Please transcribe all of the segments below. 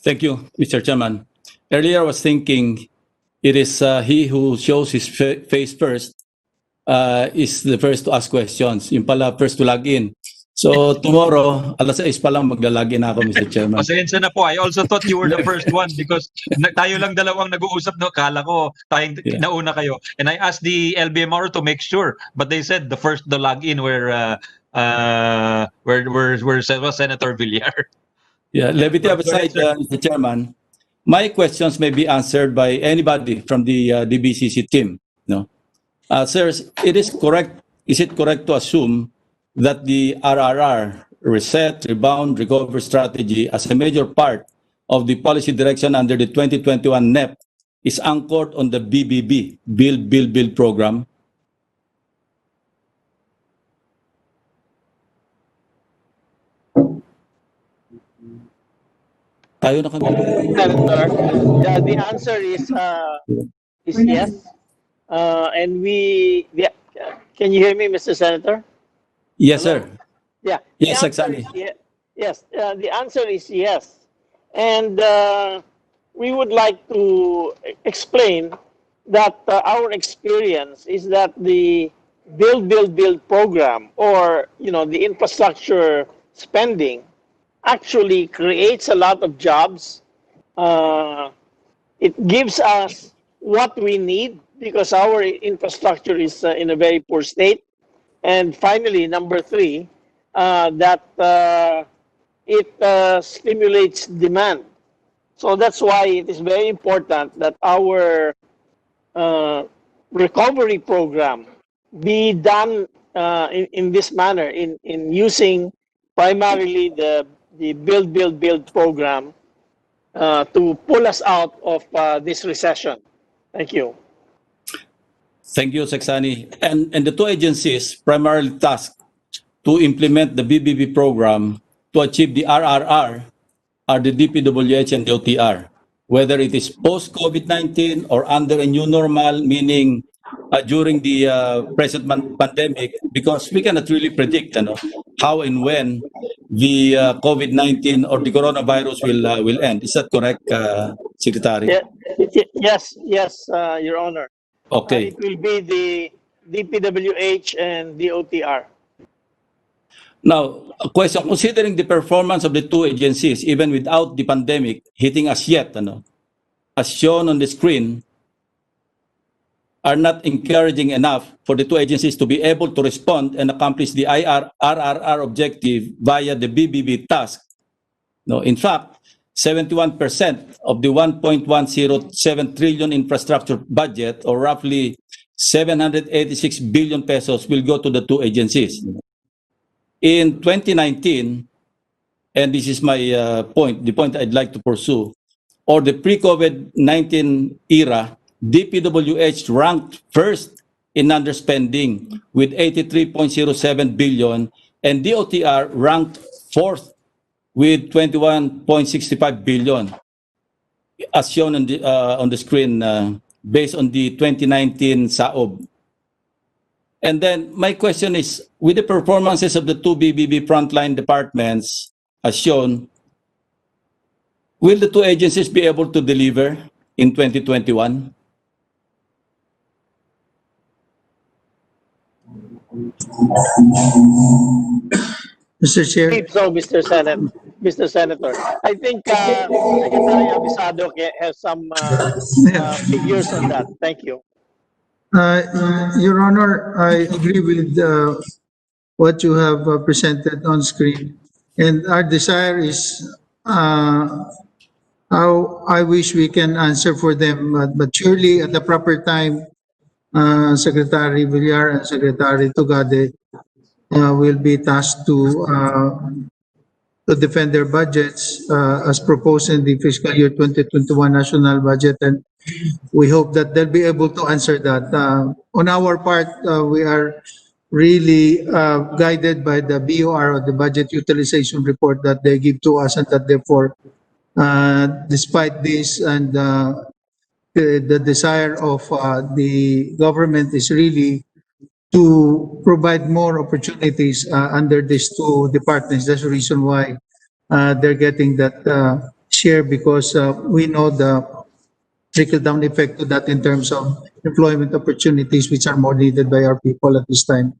Thank you, Mr. Chairman. Earlier, I was thinking it is he who shows his face first is the first to ask questions. Yung pala, first to log in. So tomorrow, alas 6 pa lang maglalagin ako, Mr. Chairman. Pasensya na po. I also thought you were the first one because tayo lang dalawang nag-uusap. No? Kala ko tayong nauna kayo. And I asked the LBMR to make sure. But they said the first to log in were Senator Villar. Yeah, levity aside, Mr. Chairman, my questions may be answered by anybody from the DBCC team. No, sirs, is it correct to assume that the RRR, reset, rebound, recover strategy as a major part of the policy direction under the 2021 NEP is anchored on the BBB, Build program? Tayo na kami. The answer is yes. And can you hear me, Mr. Senator? Yes, sir. Yeah. Yes, exactly. Yes. The answer is yes. And we would like to explain that our experience is that the Build program, or the infrastructure spending, actually creates a lot of jobs. It gives us what we need because our infrastructure is in a very poor state. And finally, number 3, that it stimulates demand. So that's why it is very important that our recovery program be done in this manner, in using primarily the Build program to pull us out of this recession. Thank you. Thank you, Saxani. And the two agencies primarily tasked to implement the BBB program to achieve the RRR are the DPWH and DoTr, whether it is post-COVID-19 or under a new normal, meaning during the present pandemic, because we cannot really predict how and when the COVID-19 or the coronavirus will end. Is that correct, Secretary? Yes, Your Honor. Okay. It will be the DPWH and DoTr. Now, a question, considering the performance of the two agencies, even without the pandemic hitting us yet, as shown on the screen, are not encouraging enough for the two agencies to be able to respond and accomplish the RRR objective via the BBB task. No, in fact, 71% of the 1.107 trillion infrastructure budget, or roughly 786 billion pesos, will go to the two agencies. In 2019, and this is my the point I'd like to pursue, or the pre-COVID-19 era, DPWH ranked first in underspending with 83.07 billion, and DoTr ranked fourth with 21.65 billion, as shown on the screen, based on the 2019 SAOB. And then my question is, with the performances of the two BBB frontline departments, as shown, will the two agencies be able to deliver in 2021? Mr. Chair. So, Mr. Senator, I think Secretary Abisado has some figures on that. Thank you. Your Honor, I agree with what you have presented on screen, and our desire is how I wish we can answer for them, but surely at the proper time, Secretary Villar and Secretary Tugade will be tasked to defend their budgets as proposed in the fiscal year 2021 national budget, and we hope that they'll be able to answer that. On our part, we are really guided by the BOR, or the budget utilization report that they give to us, and that therefore, despite this and the desire of the government is really to provide more opportunities under these two departments. That's the reason why they're getting that share because we know the trickle-down effect of that in terms of employment opportunities which are more needed by our people at this time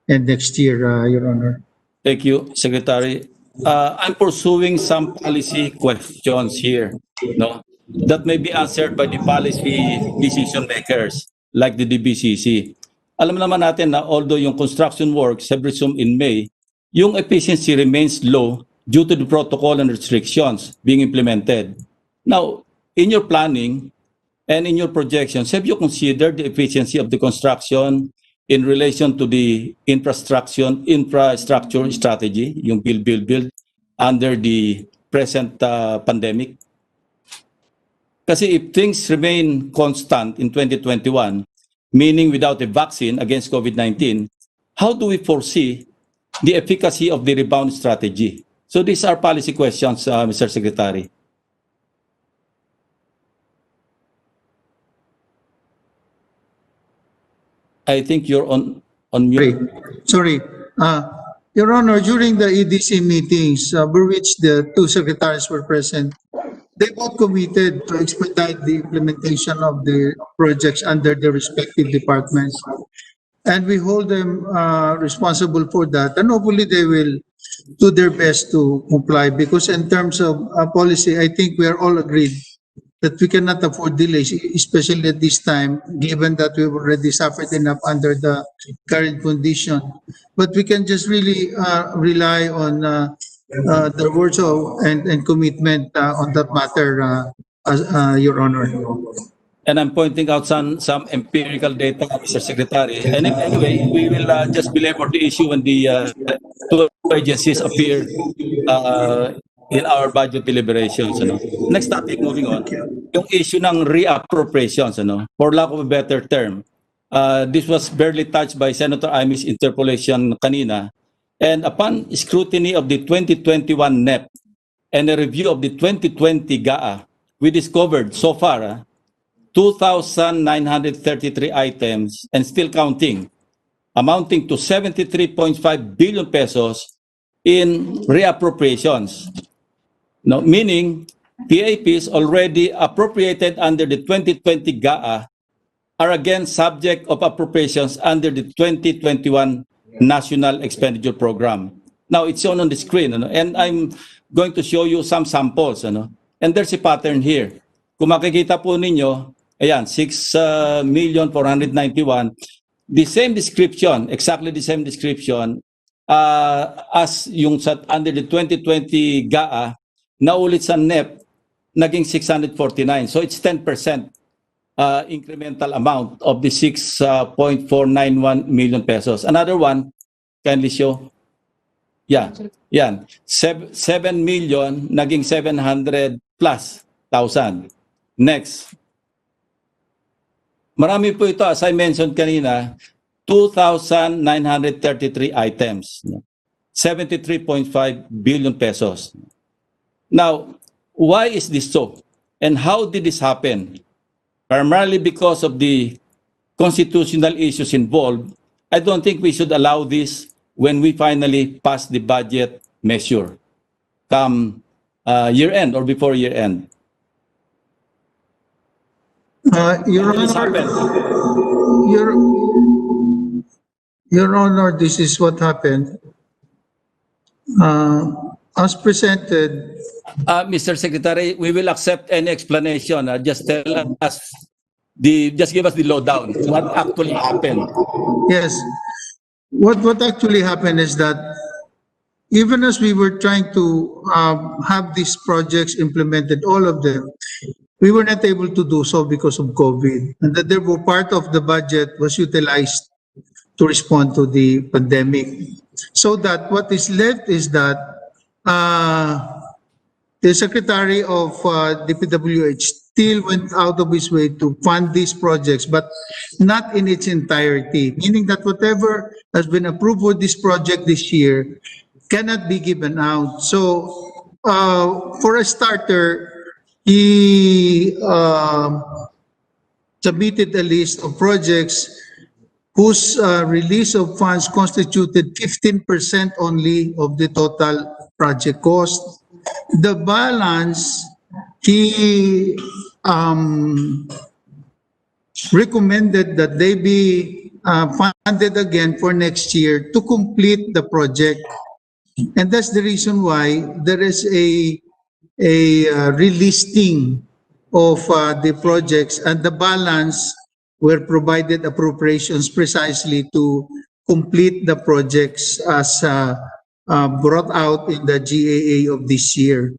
and next year, Your Honor. Thank you, Secretary. I'm pursuing some policy questions here, no, that may be answered by the policy decision makers like the DBCC. Alam naman natin na although yung construction works have resumed in May, yung efficiency remains low due to the protocol and restrictions being implemented. Now, in your planning and in your projections, have you considered the efficiency of the construction in relation to the infrastructure strategy, yung build, under the present pandemic? Kasi if things remain constant in 2021, meaning without a vaccine against COVID-19, how do we foresee the efficacy of the rebound strategy? So these are policy questions, Mr. Secretary. I think you're on mute. Sorry. Your Honor, during the EDC meetings, for which the two secretaries were present, they both committed to expedite the implementation of the projects under their respective departments. And we hold them responsible for that. And hopefully they will do their best to comply because in terms of policy, I think we are all agreed that we cannot afford delays, especially at this time, given that we've already suffered enough under the current condition. But we can just really rely on the words of and commitment on that matter, Your Honor. And I'm pointing out some empirical data, Mr. Secretary. And anyway, we will just belabor the issue when the two agencies appear in our budget deliberations. Ano. Next topic, moving on. Yung issue ng re-appropriations, ano, for lack of a better term. This was barely touched by Senator Imy's interpolation kanina. And upon scrutiny of the 2021 NEP and a review of the 2020 GAA, we discovered so far 2,933 items and still counting, amounting to 73.5 billion pesos in reappropriations. No, meaning PAPs already appropriated under the 2020 GAA are again subject of appropriations under the 2021 National Expenditure Program. Now, it's shown on the screen, ano, and I'm going to show you some samples. Ano, and there's a pattern here. Kung makikita po ninyo, ayan, 6,491,000. The same description, exactly the same description as yung under the 2020 GAA, naulit sa NEP, naging 649. So it's 10% incremental amount of the 6.491 million pesos. Another one, kindly show. Yeah, yan. 7 million, naging 700 plus thousand. Next. Marami po ito, as I mentioned kanina, 2,933 items. 73.5 billion pesos. Now, why is this so? And how did this happen? Primarily because of the constitutional issues involved, I don't think we should allow this when we finally pass the budget measure come year-end or before year-end. Your Honor, this is what happened. As presented, Mr. Secretary, we will accept any explanation. Just tell us just give us the lowdown. What actually happened? yes, what actually happened is that even as we were trying to have these projects implemented, all of them, we were not able to do so because of COVID, and that therefore part of the budget was utilized to respond to the pandemic. So that what is left is that the Secretary of DPWH still went out of his way to fund these projects, but not in its entirety, meaning that whatever has been approved for this project this year cannot be given out. So for a starter, he submitted a list of projects whose release of funds constituted 15% only of the total project cost. the balance, he recommended that they be funded again for next year to complete the project. And that's the reason why there is a relisting of the projects, and the balance were provided appropriations precisely to complete the projects as brought out in the GAA of this year.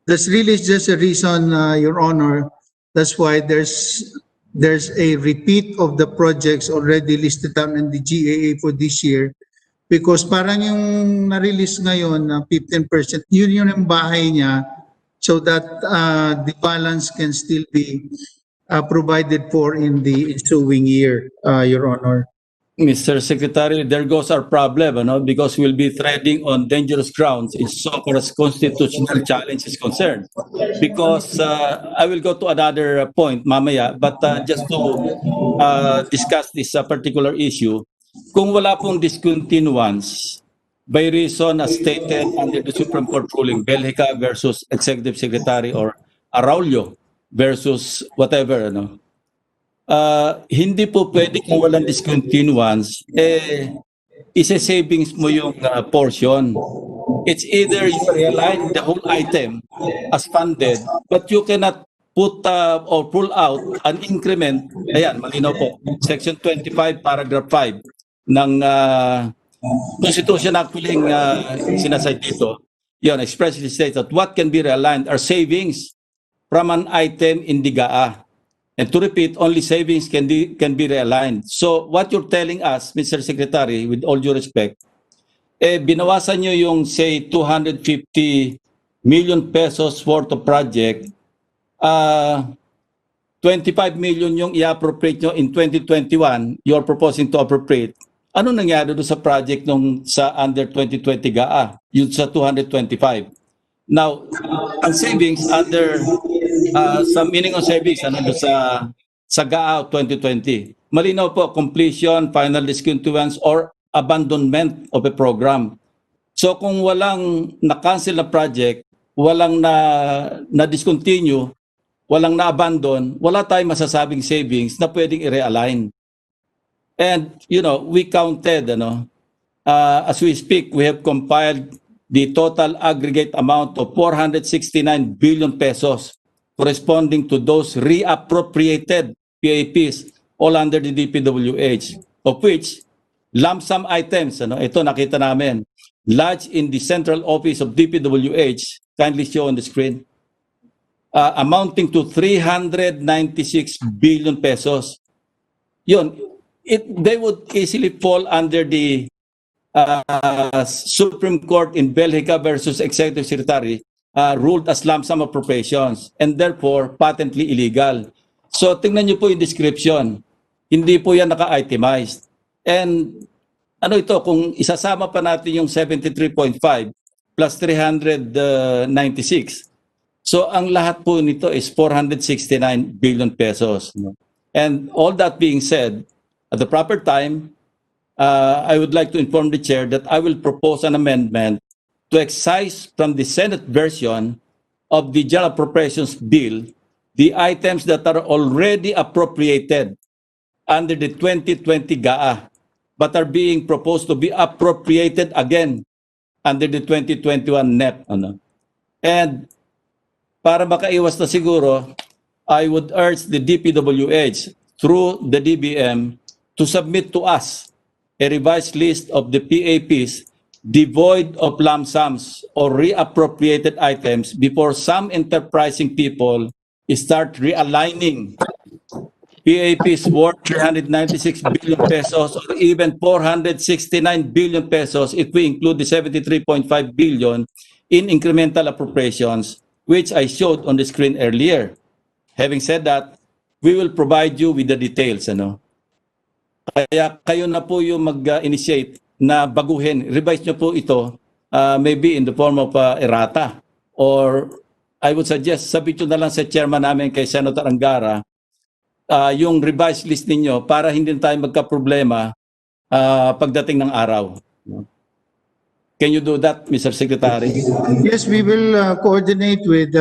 That's really just a reason, Your Honor. That's why there's a repeat of the projects already listed down in the GAA for this year, because parang yung na-release ngayon na 15%, yun yung bahay niya, so that the balance can still be provided for in the ensuing year, Your Honor. Mr. Secretary, there goes our problem, because we'll be treading on dangerous grounds so far as constitutional challenge is concerned. Because I will go to another point mamaya, but just to discuss this particular issue, kung wala pong discontinuance by reason as stated under the Supreme Court ruling, Belhica versus Executive Secretary or Araulio versus whatever, hindi po pwede kung walang discontinuance, isa-savings mo yung portion. It's either you realign the whole item as funded, but you cannot put or pull out an increment. Ayan, malinaw po. Section 25, paragraph 5 ng Constitution actually sinasay dito. Yun, expressly states that what can be realigned are savings from an item in the GAA. And to repeat, only savings can be realigned. So what you're telling us, Mr. Secretary, with all due respect, binawasan nyo yung say 250 million pesos worth of project, 25 million yung i-appropriate nyo in 2021, you're proposing to appropriate. Ano nangyari doon sa project nung sa under 2020 GAA, yung sa 225? Now, ang savings under sa meaning of savings sa GAA 2020. Malinaw po, completion, final discontinuance, or abandonment of a program. So kung walang na-cancel na project, walang na-discontinue, walang na-abandon, wala tayong masasabing savings na pwedeng i-realign. And, we counted, as we speak, we have compiled the total aggregate amount of 469 billion pesos corresponding to those reappropriated PAPs all under the DPWH, of which lump sum items, ito nakita namin, lodged in the central office of DPWH, kindly show on the screen, amounting to 396 billion pesos. Yun, they would easily fall under the Supreme Court in Belhica versus Executive Secretary, ruled as lump sum appropriations and therefore patently illegal. So tingnan niyo po yung description. Hindi po yan naka-itemized. And kung isasama pa natin yung 73.5 plus 396. So ang lahat po nito is 469 billion pesos. And all that being said, at the proper time, I would like to inform the chair that I will propose an amendment to excise from the Senate version of the General Appropriations Bill the items that are already appropriated under the 2020 GAA but are being proposed to be appropriated again under the 2021 NEP. And para makaiwas na siguro, I would urge the DPWH through the DBM to submit to us a revised list of the PAPs devoid of lump sums or reappropriated items before some enterprising people start realigning PAPs worth 396 billion pesos or even 469 billion pesos if we include the 73.5 billion in incremental appropriations, which I showed on the screen earlier. Having said that, we will provide you with the details. Kaya kayo na po yung mag-initiate na baguhin, revise nyo po ito, maybe in the form of errata. Or I would suggest, sabihin nyo na lang sa chairman namin kay Senator Angara, yung revised list ninyo para hindi tayo magka-problema pagdating ng araw. Can you do that, Mr. Secretary? Yes, we will coordinate with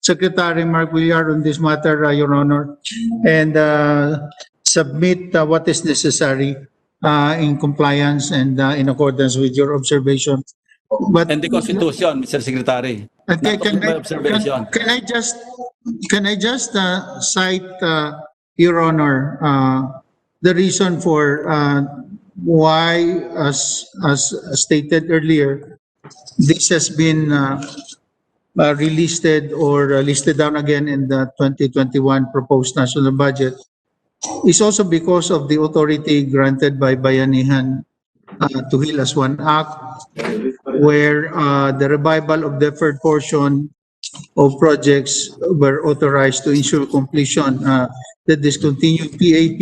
Secretary Mark Villar on this matter, Your Honor, and submit what is necessary in compliance and in accordance with your observation. But And the Constitution, Mr. Secretary. okay, Not only my observation. can I just cite, Your Honor, the reason for why, as stated earlier, this has been relisted or listed down again in the 2021 proposed national budget is also because of the authority granted by Bayanihan to Heal as One Act, where the revival of deferred portion of projects were authorized to ensure completion. The discontinued PAP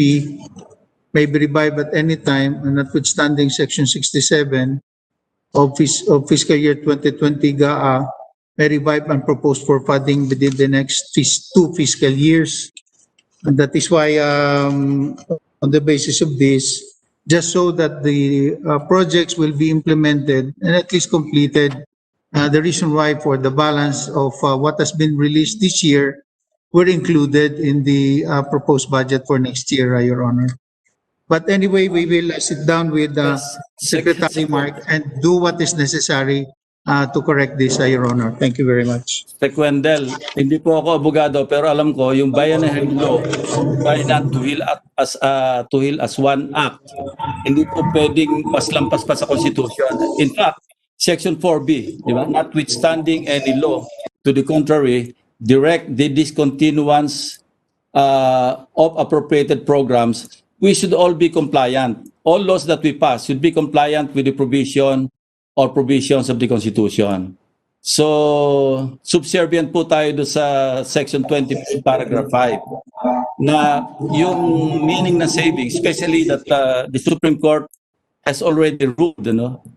may be revived at any time, and notwithstanding Section 67 of fiscal year 2020 GAA, may revive and propose for funding within the next two fiscal years. And that is why, on the basis of this, just so that the projects will be implemented and at least completed, the reason why for the balance of what has been released this year were included in the proposed budget for next year, Your Honor. But anyway, we will sit down with Yes. Secretary Mark and do what is necessary to correct this, Your Honor. Thank you very much. Sec Wendell, hindi po ako abogado pero alam ko yung Bayanihan Law, Bayanihan to Heal as One Act, hindi po pwedeng mas lampas pa sa Constitution. In fact, Section 4B, di ba? Notwithstanding any law to the contrary, direct the discontinuance of appropriated programs, we should all be compliant. All laws that we pass should be compliant with the provision or provisions of the Constitution. So, subservient po tayo do sa Section 20, Paragraph 5, na yung meaning na savings, especially that the Supreme Court has already ruled,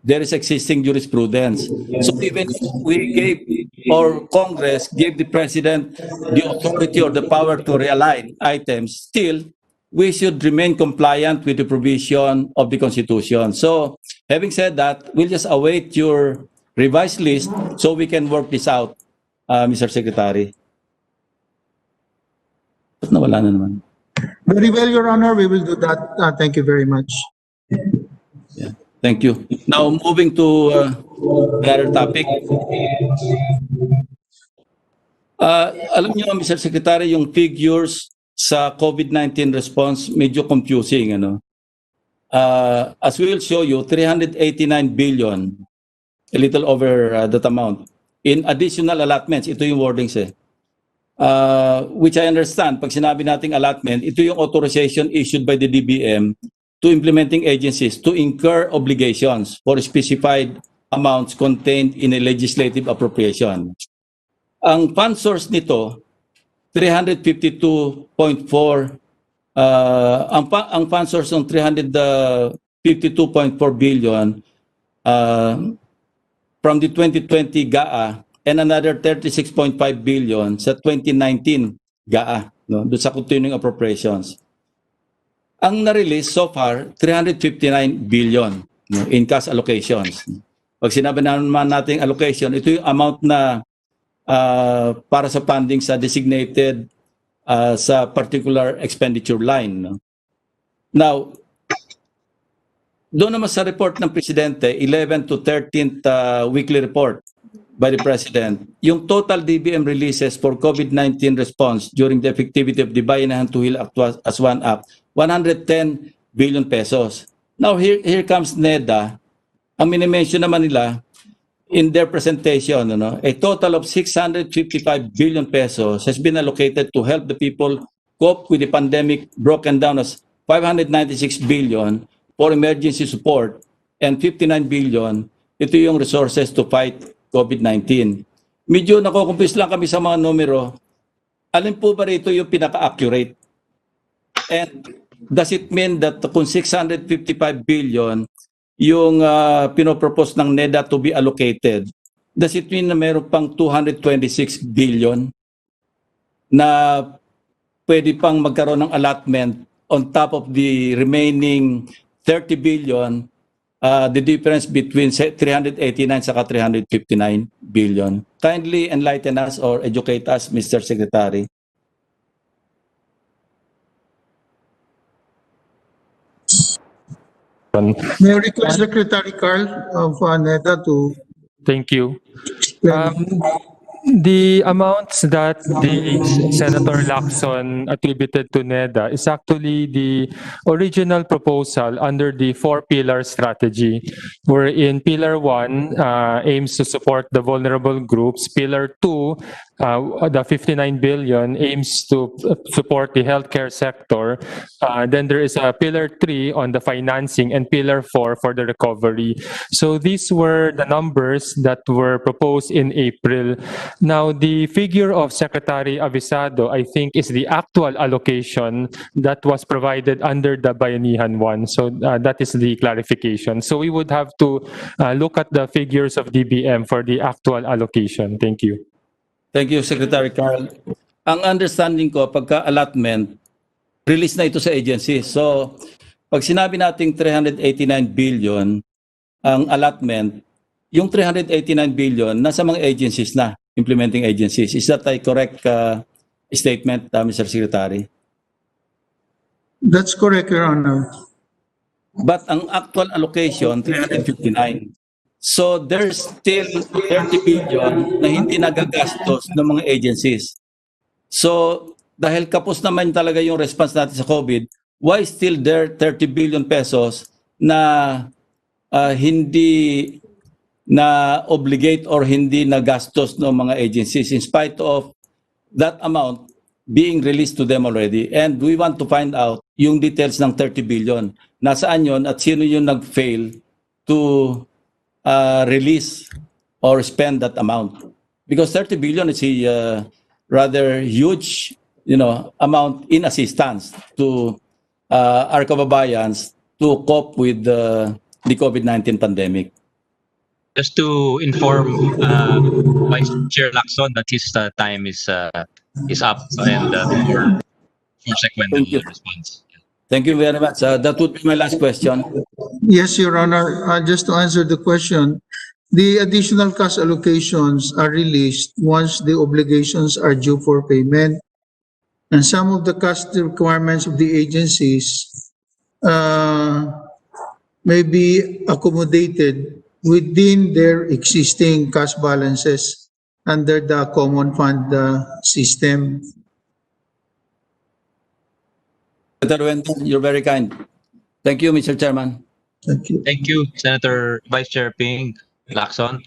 there is existing jurisprudence. So even if we gave, or Congress gave the President the authority or the power to realign items, still, we should remain compliant with the provision of the Constitution. So, having said that, we'll just await your revised list so we can work this out, Mr. Secretary. Ba't nawala na naman? Very well, Your Honor. We will do that. Thank you very much. Yeah. Thank you. Now, moving to another topic. Alam niyo, Mr. Secretary, yung figures sa COVID-19 response medyo confusing. As we will show you, 389 billion, a little over that amount. In additional allotments, ito yung wordings which I understand, pag sinabi nating allotment, ito yung authorization issued by the DBM to implementing agencies to incur obligations for specified amounts contained in a legislative appropriation. Ang fund source nito, 352.4, ang fund source ng 352.4 billion from the 2020 GAA and another 36.5 billion sa 2019 GAA, doon sa continuing appropriations. Ang na-release so far, 359 billion in cash allocations. Pag sinabi naman natin allocation, ito yung amount na para sa funding sa designated sa particular expenditure line. Now, doon naman sa report ng Presidente, 11th to 13th weekly report by the President, yung total DBM releases for COVID-19 response during the effectivity of the Bayanihan to Heal as One Act, 110 billion pesos. Now, here comes NEDA. Ang minimension naman nila in their presentation, a total of 655 billion pesos has been allocated to help the people cope with the pandemic, broken down as 596 billion for emergency support and 59 billion, ito yung resources to fight COVID-19. Medyo nakukumpis lang kami sa mga numero. Alin po ba rito yung pinaka-accurate? And does it mean that kung 655 billion yung pinopropose ng NEDA to be allocated, does it mean na meron pang 226 billion na pwede pang magkaroon ng allotment on top of the remaining 30 billion the difference between 389 saka 359 billion. Kindly enlighten us or educate us, Mr. Secretary. May I request Secretary Carl of NEDA to Thank you. explain? The amounts that the Senator Lacson attributed to NEDA is actually the original proposal under the four-pillar strategy, wherein Pillar 1 aims to support the vulnerable groups. Pillar 2, the 59 billion, aims to support the healthcare sector. Then there is a Pillar 3 on the financing and Pillar 4 for the recovery. So these were the numbers that were proposed in April. Now, the figure of Secretary Avisado, I think, is the actual allocation that was provided under the Bayanihan 1. So that is the clarification. So we would have to look at the figures of DBM for the actual allocation. Thank you. Thank you, Secretary Carl. Ang understanding ko, pagka-allotment, release na ito sa agency. So, pag sinabi nating 389 billion ang allotment, yung 389 billion nasa mga agencies na, implementing agencies. Is that a correct statement, Mr. Secretary? That's correct, Your Honor. But ang actual allocation, 359. So there's still 30 billion na hindi nagagastos ng mga agencies. So dahil kapos naman talaga yung response natin sa COVID, why still there 30 billion pesos na hindi na obligate or hindi nagastos ng mga agencies in spite of that amount being released to them already? And we want to find out yung details ng 30 billion. Nasaan yun at sino yung nag-fail to release or spend that amount? Because 30 billion is a rather huge, amount in assistance to our kababayans to cope with the COVID-19 pandemic. Just to inform Vice Chair Lacson that his time is up and for subsequent response. Thank you very much. That would be my last question. Yes, Your Honor. Just to answer the question, the additional cash allocations are released once the obligations are due for payment. And some of the cash requirements of the agencies may be accommodated within their existing cash balances under the common fund system. Senator Wenton, you're very kind. Thank you, Mr. Chairman. Thank you. Thank you, Senator Vice Chair Ping Lacson.